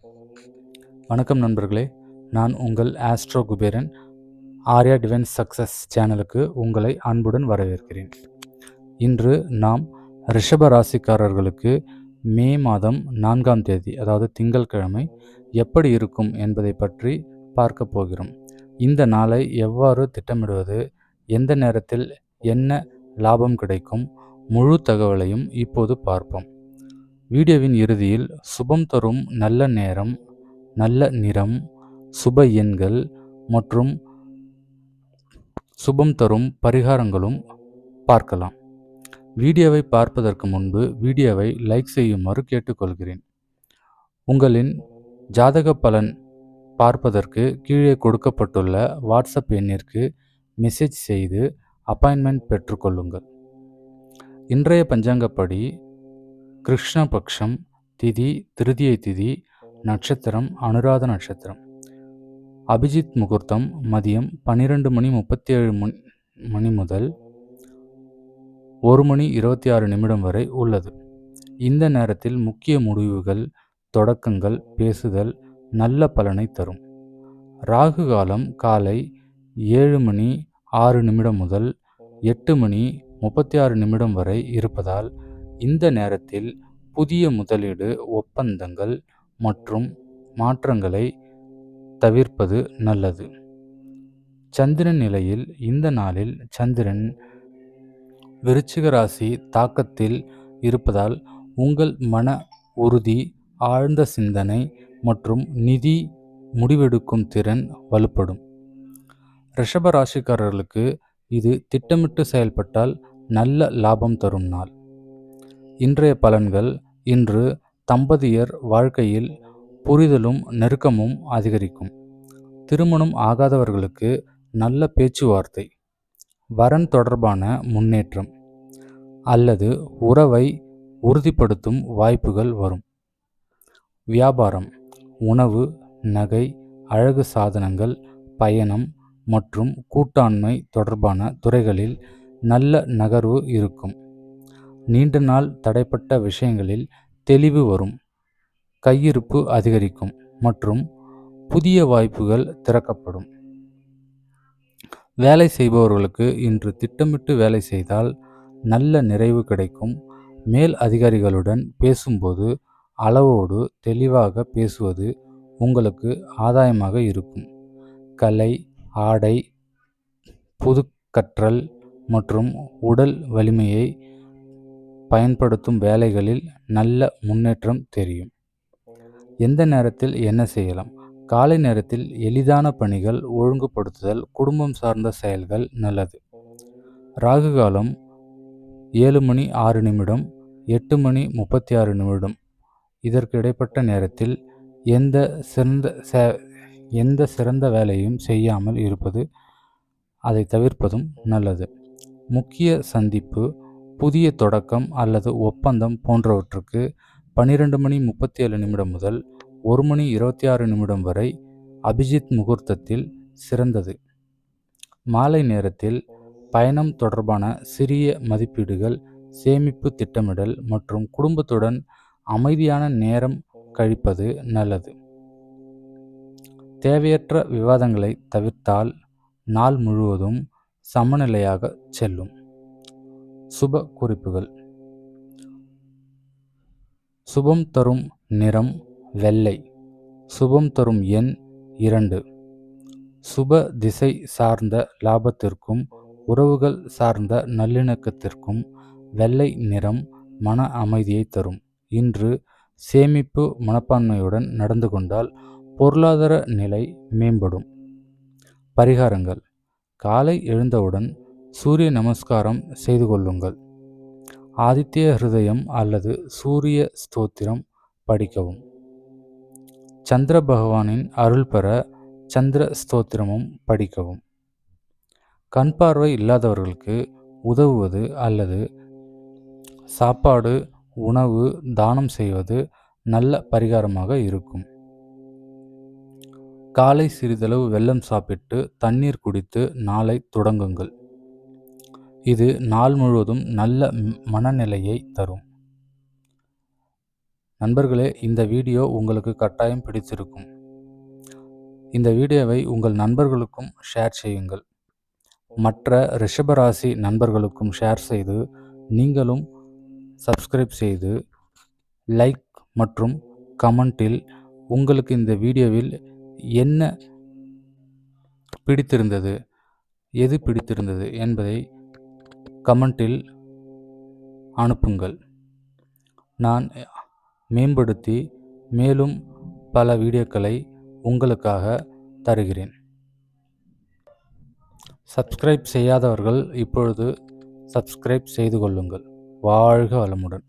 வணக்கம் நண்பர்களே, நான் உங்கள் astro Kuberan. Arya divine success சேனலுக்கு உங்களை அன்புடன் வரவேற்கிறேன். இன்று நாம் ரிஷப ராசிக்காரர்களுக்கு மே மாதம் 4ஆம் தேதி, அதாவது திங்கட்கிழமை எப்படி இருக்கும் என்பதை பற்றி பார்க்க போகிறோம். இந்த நாளை எவ்வாறு திட்டமிடுவது, எந்த நேரத்தில் என்ன லாபம் கிடைக்கும், முழு தகவலையும் இப்போது பார்ப்போம். வீடியோவின் இறுதியில் சுபம் தரும் நல்ல நேரம், நல்ல நிறம், சுப எண்கள் மற்றும் சுபம் தரும் பரிகாரங்களும் பார்க்கலாம். வீடியோவை பார்ப்பதற்கு முன்பு வீடியோவை லைக் செய்யுமாறு கேட்டுக்கொள்கிறேன். உங்களின் ஜாதக பலன் பார்ப்பதற்கு கீழே கொடுக்கப்பட்டுள்ள வாட்ஸ்அப் எண்ணிற்கு மெசேஜ் செய்து அப்பாயின்மெண்ட் பெற்றுக்கொள்ளுங்கள். இன்றைய பஞ்சாங்கப்படி கிருஷ்ணபக்ஷம் திதி திருதியை திதி, நட்சத்திரம் அனுராத நட்சத்திரம். அபிஜித் முகூர்த்தம் மதியம் 12:37 முதல் 1:26 வரை உள்ளது. இந்த நேரத்தில் முக்கிய முடிவுகள், தொடக்கங்கள், பேசுதல் நல்ல பலனை தரும். ராகு காலம் காலை 7:06 முதல் 8:36 வரை இருப்பதால் இந்த நேரத்தில் புதிய முதலீடு, ஒப்பந்தங்கள் மற்றும் மாற்றங்களை தவிர்ப்பது நல்லது. சந்திரன் நிலையில் இந்த நாளில் சந்திரன் விருச்சிக ராசி தாக்கத்தில் இருப்பதால் உங்கள் மன உறுதி, ஆழ்ந்த சிந்தனை மற்றும் நிதி முடிவெடுக்கும் திறன் வலுப்படும். ரிஷப ராசிக்காரர்களுக்கு இது திட்டமிட்டு செயல்பட்டால் நல்ல லாபம் தரும் நாள். இன்றைய பலன்கள். இன்று தம்பதியர் வாழ்க்கையில் புரிதலும் நெருக்கமும் அதிகரிக்கும். திருமணம் ஆகாதவர்களுக்கு நல்ல பேச்சுவார்த்தை, வரன் தொடர்பான முன்னேற்றம் அல்லது உறவை உறுதிப்படுத்தும் வாய்ப்புகள் வரும். வியாபாரம், உணவு, நகை, அழகு சாதனங்கள், பயணம் மற்றும் கூட்டாண்மை தொடர்பான துறைகளில் நல்ல நகர்வு இருக்கும். நீண்ட நாள் தடைப்பட்ட விஷயங்களில் தெளிவு வரும். கையிருப்பு அதிகரிக்கும் மற்றும் புதிய வாய்ப்புகள் திறக்கப்படும். வேலை செய்பவர்களுக்கு இன்று திட்டமிட்டு வேலை செய்தால் நல்ல நிறைவு கிடைக்கும். மேல் அதிகாரிகளுடன் பேசும்போது அளவோடு தெளிவாக பேசுவது உங்களுக்கு ஆதாயமாக இருக்கும். கலை, ஆடை, புது கற்றல் மற்றும் உடல் வலிமையை பயன்படுத்தும் வேலைகளில் நல்ல முன்னேற்றம் தெரியும். எந்த நேரத்தில் என்ன செய்யலாம்? காலை நேரத்தில் எளிதான பணிகள் ஒழுங்குபடுத்துதல், குடும்பம் சார்ந்த செயல்கள் நல்லது. ராகு காலம் 7:06 8:36 இதற்கு இடைப்பட்ட நேரத்தில் எந்த சிறந்த வேலையும் செய்யாமல் இருப்பது, அதை தவிர்ப்பதும் நல்லது. முக்கிய சந்திப்பு, புதிய தொடக்கம் அல்லது ஒப்பந்தம் போன்றவற்றுக்கு 12:37 முதல் 1:26 வரை அபிஜித் முகூர்த்தத்தில் சிறந்தது. மாலை நேரத்தில் பயணம் தொடர்பான சிறிய மதிப்பீடுகள், சேமிப்பு திட்டமிடல் மற்றும் குடும்பத்துடன் அமைதியான நேரம் கழிப்பது நல்லது. தேவையற்ற விவாதங்களை தவிர்த்தால் நாள் முழுவதும் சமநிலையாக செல்லும். சுப குறிப்புகள். சுபம் தரும் நிறம் வெள்ளை. சுபம் தரும் எண் 2. சுப திசை சார்ந்த லாபத்திற்கும் உறவுகள் சார்ந்த நல்லிணக்கத்திற்கும் வெள்ளை நிறம் மன அமைதியை தரும். இன்று சேமிப்பு மனப்பான்மையுடன் நடந்து கொண்டால் பொருளாதார நிலை மேம்படும். பரிகாரங்கள். காலை எழுந்தவுடன் சூரிய நமஸ்காரம் செய்து கொள்ளுங்கள். ஆதித்ய ஹிருதயம் அல்லது சூரிய ஸ்தோத்திரம் படிக்கவும். சந்திர பகவானின் அருள் பெற சந்திர ஸ்தோத்திரமும் படிக்கவும். கண் பார்வை இல்லாதவர்களுக்கு உதவுவது அல்லது சாப்பாடு, உணவு தானம் செய்வது நல்ல பரிகாரமாக இருக்கும். காலை சிறிதளவு வெல்லம் சாப்பிட்டு தண்ணீர் குடித்து நாளை தொடங்குங்கள். இது நாள் முழுவதும் நல்ல மனநிலையை தரும். நண்பர்களே, இந்த வீடியோ உங்களுக்கு கட்டாயம் பிடித்திருக்கும். இந்த வீடியோவை உங்கள் நண்பர்களுக்கும் ஷேர் செய்யுங்கள். மற்ற ரிஷபராசி நண்பர்களுக்கும் ஷேர் செய்து நீங்களும் சப்ஸ்கிரைப் செய்து லைக் மற்றும் கமெண்டில் உங்களுக்கு இந்த வீடியோவில் என்ன பிடித்திருந்தது, எது பிடித்திருந்தது என்பதை கமெண்டில் அனுப்புங்கள். நான் மேம்படுத்தி மேலும் பல வீடியோக்களை உங்களுக்காக தருகிறேன். சப்ஸ்கிரைப் செய்யாதவர்கள் இப்பொழுது சப்ஸ்கிரைப் செய்து கொள்ளுங்கள். வாழ்க வளமுடன்.